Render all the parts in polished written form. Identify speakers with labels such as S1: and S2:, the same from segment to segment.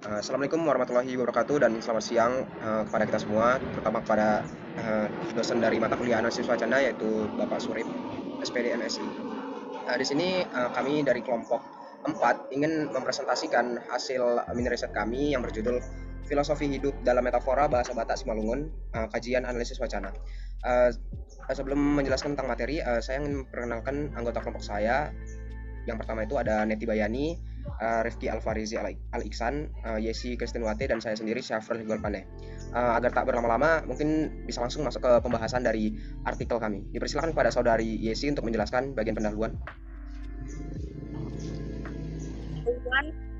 S1: Assalamualaikum warahmatullahi wabarakatuh dan selamat siang kepada kita semua, terutama kepada dosen dari mata kuliah analisis wacana yaitu Bapak Surip, SPD MSI. Di sini kami dari kelompok 4 ingin mempresentasikan hasil mini riset kami yang berjudul Filosofi Hidup dalam Metafora Bahasa Batak Simalungun, kajian analisis wacana. Uh, Sebelum menjelaskan tentang materi, saya ingin memperkenalkan anggota kelompok saya. Yang pertama itu ada Neti Bayani, Rifki Alfarizi Al-Iksan, Yesi Kristinwate, dan saya sendiri Syafrul Higolpane. Agar tak berlama-lama, mungkin bisa langsung masuk ke pembahasan dari artikel kami. Dipersilakan kepada saudari Yesi untuk menjelaskan bagian pendahuluan.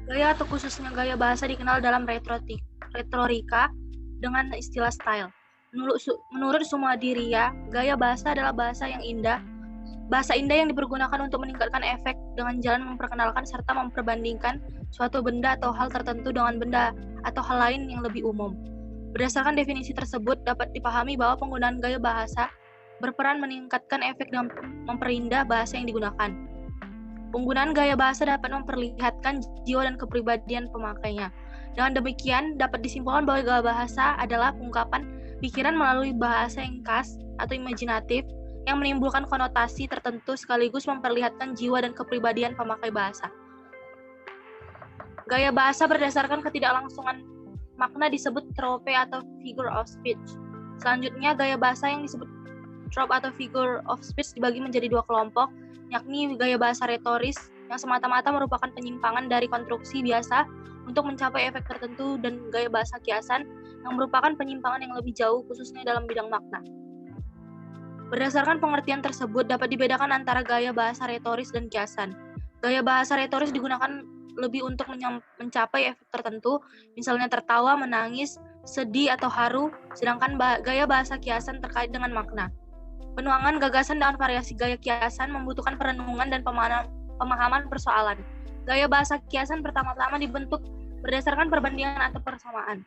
S2: Gaya atau khususnya gaya bahasa dikenal dalam retorika dengan istilah style. Menurut Sumadiria, gaya bahasa adalah bahasa indah yang dipergunakan untuk meningkatkan efek dengan jalan memperkenalkan serta memperbandingkan suatu benda atau hal tertentu dengan benda atau hal lain yang lebih umum. Berdasarkan definisi tersebut, dapat dipahami bahwa penggunaan gaya bahasa berperan meningkatkan efek dan memperindah bahasa yang digunakan. Penggunaan gaya bahasa dapat memperlihatkan jiwa dan kepribadian pemakainya. Dengan demikian, dapat disimpulkan bahwa gaya bahasa adalah pengungkapan pikiran melalui bahasa yang khas atau imajinatif yang menimbulkan konotasi tertentu sekaligus memperlihatkan jiwa dan kepribadian pemakai bahasa. Gaya bahasa berdasarkan ketidaklangsungan makna disebut trope atau figure of speech. Selanjutnya, gaya bahasa yang disebut trope atau figure of speech dibagi menjadi dua kelompok, yakni gaya bahasa retoris yang semata-mata merupakan penyimpangan dari konstruksi biasa untuk mencapai efek tertentu, dan gaya bahasa kiasan yang merupakan penyimpangan yang lebih jauh khususnya dalam bidang makna. Berdasarkan pengertian tersebut, dapat dibedakan antara gaya bahasa retoris dan kiasan. Gaya bahasa retoris digunakan lebih untuk mencapai efek tertentu, misalnya tertawa, menangis, sedih, atau haru, sedangkan gaya bahasa kiasan terkait dengan makna. Penuangan gagasan dengan variasi gaya kiasan membutuhkan perenungan dan pemahaman persoalan. Gaya bahasa kiasan pertama-tama dibentuk berdasarkan perbandingan atau persamaan.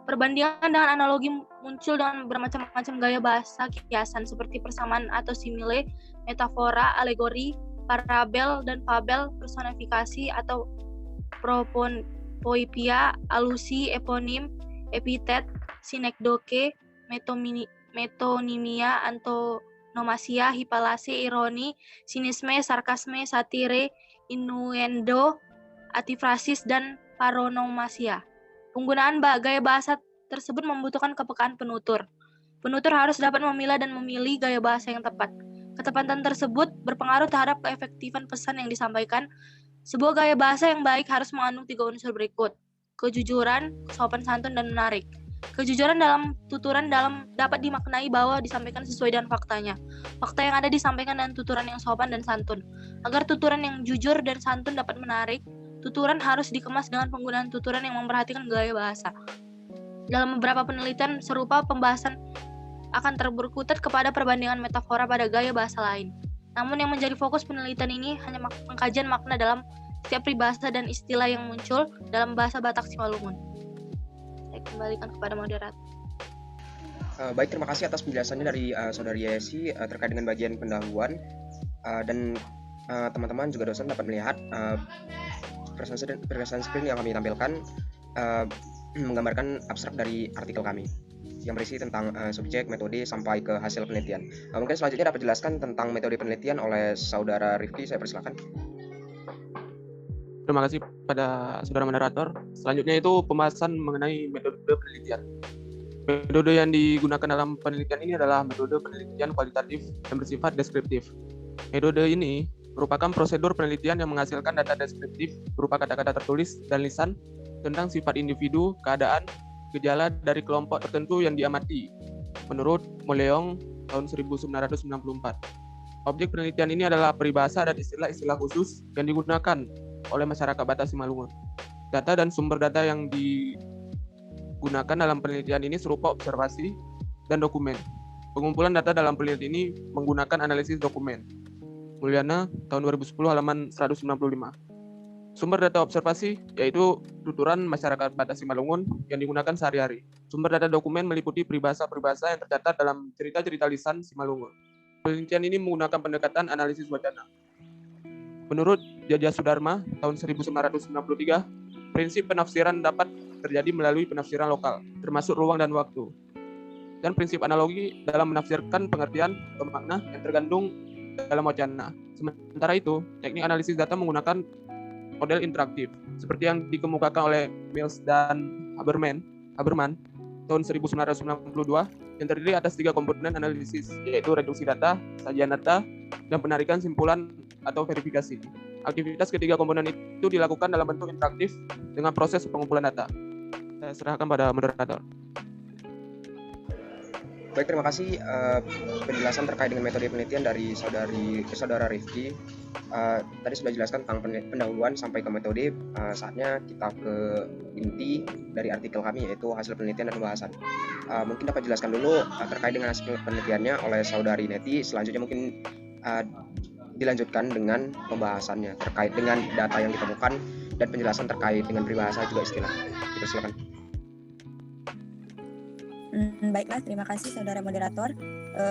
S2: Perbandingan dengan analogi muncul dengan bermacam-macam gaya bahasa kiasan seperti persamaan atau simile, metafora, alegori, parabel dan fabel, personifikasi atau propoipia, alusi, eponim, epitet, sinekdoke, metonimia, antonomasia, hipalase, ironi, sinisme, sarkasme, satire, innuendo, antifrasis, dan paronomasia. Penggunaan gaya bahasa tersebut membutuhkan kepekaan penutur. Penutur harus dapat memilah dan memilih gaya bahasa yang tepat. Ketepatan tersebut berpengaruh terhadap keefektifan pesan yang disampaikan. Sebuah gaya bahasa yang baik harus mengandung 3 unsur berikut: kejujuran, sopan santun, dan menarik. Kejujuran dalam tuturan dapat dimaknai bahwa disampaikan sesuai dengan faktanya. Fakta yang ada disampaikan dengan tuturan yang sopan dan santun. Agar tuturan yang jujur dan santun dapat menarik, tuturan harus dikemas dengan penggunaan tuturan yang memperhatikan gaya bahasa. Dalam beberapa penelitian serupa, pembahasan akan berkutat kepada perbandingan metafora pada gaya bahasa lain. Namun yang menjadi fokus penelitian ini hanya pengkajian makna dalam setiap peribahasa dan istilah yang muncul dalam bahasa Batak Simalungun. Saya kembalikan kepada moderator.
S1: Baik, terima kasih atas penjelasannya dari saudari Yesi terkait dengan bagian pendahuluan, dan teman-teman juga dosen dapat melihat presentasi screen yang kami tampilkan menggambarkan abstrak dari artikel kami yang berisi tentang subjek, metode, sampai ke hasil penelitian. Mungkin selanjutnya dapat dijelaskan tentang metode penelitian oleh saudara Rifki, saya persilakan.
S3: Terima kasih pada saudara moderator. Selanjutnya itu pembahasan mengenai metode penelitian. Metode yang digunakan dalam penelitian ini adalah metode penelitian kualitatif dan bersifat deskriptif. Metode ini merupakan prosedur penelitian yang menghasilkan data deskriptif berupa kata-kata tertulis dan lisan tentang sifat individu, keadaan, gejala dari kelompok tertentu yang diamati, menurut Moleong tahun 1994. Objek penelitian ini adalah peribahasa dan istilah-istilah khusus yang digunakan oleh masyarakat Batak Simalungun. Data dan sumber data yang digunakan dalam penelitian ini serupa observasi dan dokumen. Pengumpulan data dalam penelitian ini menggunakan analisis dokumen. Mulyana tahun 2010 halaman 195. Sumber data observasi yaitu tuturan masyarakat Batak Simalungun yang digunakan sehari-hari. Sumber data dokumen meliputi peribahasa-peribahasa yang tercatat dalam cerita-cerita lisan Simalungun. Penelitian ini menggunakan pendekatan analisis wacana. Menurut Jajah Sudarma tahun 1993, Prinsip penafsiran dapat terjadi melalui penafsiran lokal, termasuk ruang dan waktu. Dan prinsip analogi dalam menafsirkan pengertian atau makna yang tergandung dalam wacana. Sementara itu, teknik analisis data menggunakan model interaktif, seperti yang dikemukakan oleh Mills dan Haberman tahun 1992, yang terdiri atas 3 komponen analisis, yaitu reduksi data, sajian data, dan penarikan simpulan atau verifikasi. Aktivitas ketiga komponen itu dilakukan dalam bentuk interaktif dengan proses pengumpulan data. Saya serahkan pada moderator.
S1: Baik, terima kasih penjelasan terkait dengan metode penelitian dari saudara Rifki. Tadi sudah dijelaskan tentang pendahuluan sampai ke metode. Saatnya kita ke inti dari artikel kami, yaitu hasil penelitian dan pembahasan. Mungkin dapat jelaskan dulu terkait dengan hasil penelitiannya oleh saudari Neti. Selanjutnya mungkin dilanjutkan dengan pembahasannya terkait dengan data yang ditemukan dan penjelasan terkait dengan peribahasa juga istilah. Kita silakan.
S4: Baiklah, terima kasih saudara moderator.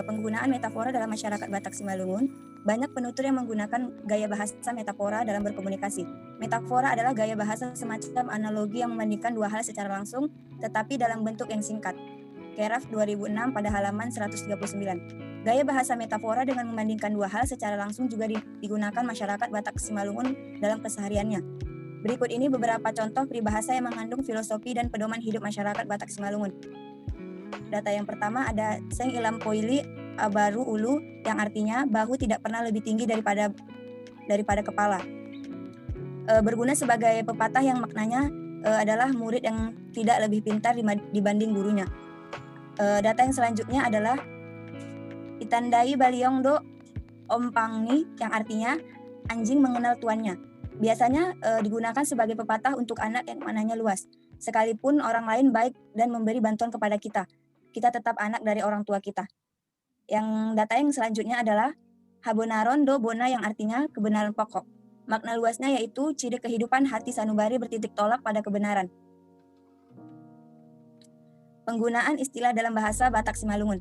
S4: Penggunaan metafora dalam masyarakat Batak Simalungun. Banyak penutur yang menggunakan gaya bahasa metafora dalam berkomunikasi. Metafora adalah gaya bahasa semacam analogi yang membandingkan dua hal secara langsung, tetapi dalam bentuk yang singkat. Keraf 2006 pada halaman 139. Gaya bahasa metafora dengan membandingkan dua hal secara langsung juga digunakan masyarakat Batak Simalungun dalam kesehariannya. Berikut ini beberapa contoh peribahasa yang mengandung filosofi dan pedoman hidup masyarakat Batak Simalungun. Data yang pertama ada Seng Ilam Poili Abaru Ulu, yang artinya bahu tidak pernah lebih tinggi daripada kepala. Berguna sebagai pepatah yang maknanya adalah murid yang tidak lebih pintar dibanding gurunya. Data yang selanjutnya adalah Itandai Baliong Do Ompangni, yang artinya anjing mengenal tuannya. Biasanya digunakan sebagai pepatah untuk anak yang mananya luas. Sekalipun orang lain baik dan memberi bantuan kepada kita, kita tetap anak dari orang tua kita. Yang data yang selanjutnya adalah Habonaron Do Bona, yang artinya kebenaran pokok. Makna luasnya yaitu ciri kehidupan hati sanubari bertitik tolak pada kebenaran. Penggunaan istilah dalam bahasa Batak Simalungun.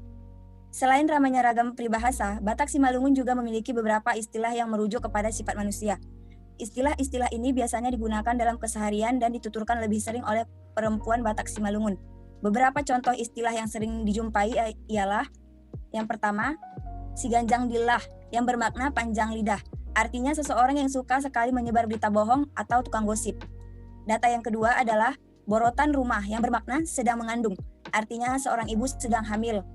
S4: Selain ramainya ragam peribahasa, Batak Simalungun juga memiliki beberapa istilah yang merujuk kepada sifat manusia. Istilah-istilah ini biasanya digunakan dalam keseharian dan dituturkan lebih sering oleh perempuan Batak Simalungun. Beberapa contoh istilah yang sering dijumpai ialah yang pertama, si ganjang dilah, yang bermakna panjang lidah. Artinya seseorang yang suka sekali menyebar berita bohong atau tukang gosip. Data yang kedua adalah borotan rumah, yang bermakna sedang mengandung. Artinya seorang ibu sedang hamil.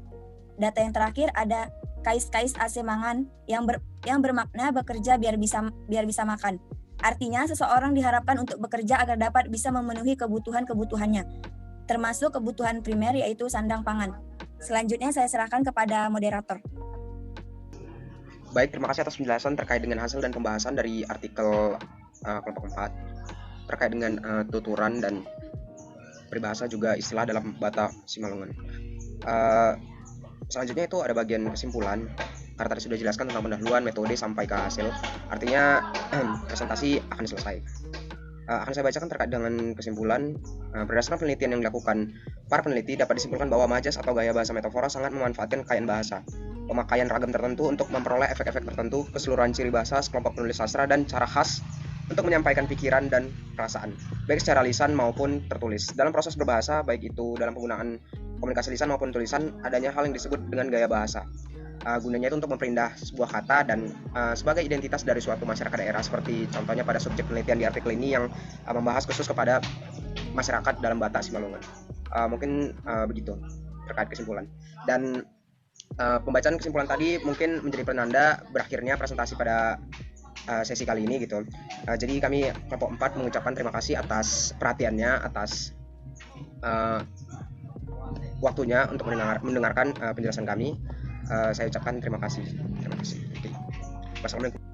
S4: Data yang terakhir ada kais-kais ase mangan, yang bermakna bekerja biar bisa makan. Artinya seseorang diharapkan untuk bekerja agar dapat bisa memenuhi kebutuhan-kebutuhannya, termasuk kebutuhan primer yaitu sandang pangan. Selanjutnya saya serahkan kepada moderator.
S1: Baik, terima kasih atas penjelasan terkait dengan hasil dan pembahasan dari artikel kelompok 4 terkait dengan tuturan dan peribahasa juga istilah dalam Batak Simalungun. Selanjutnya itu ada bagian kesimpulan. Karena tadi sudah dijelaskan tentang pendahuluan, metode sampai ke hasil. Artinya presentasi akan selesai. Akan saya bacakan terkait dengan kesimpulan. Berdasarkan penelitian yang dilakukan, para peneliti dapat disimpulkan bahwa majas atau gaya bahasa metafora sangat memanfaatkan kekayaan bahasa, pemakaian ragam tertentu untuk memperoleh efek-efek tertentu, keseluruhan ciri bahasa sekelompok penulis sastra, dan cara khas untuk menyampaikan pikiran dan perasaan, baik secara lisan maupun tertulis. Dalam proses berbahasa, baik itu dalam penggunaan komunikasi lisan maupun tulisan, adanya hal yang disebut dengan gaya bahasa. Gunanya itu untuk memperindah sebuah kata dan sebagai identitas dari suatu masyarakat daerah, seperti contohnya pada subjek penelitian di artikel ini yang membahas khusus kepada masyarakat dalam Batak Simalungun. Mungkin begitu terkait kesimpulan. Dan pembacaan kesimpulan tadi mungkin menjadi penanda berakhirnya presentasi pada sesi kali ini gitu. Jadi kami kelompok 4 mengucapkan terima kasih atas perhatiannya, atas waktunya untuk mendengarkan penjelasan kami. Saya ucapkan terima kasih. Wassalamualaikum.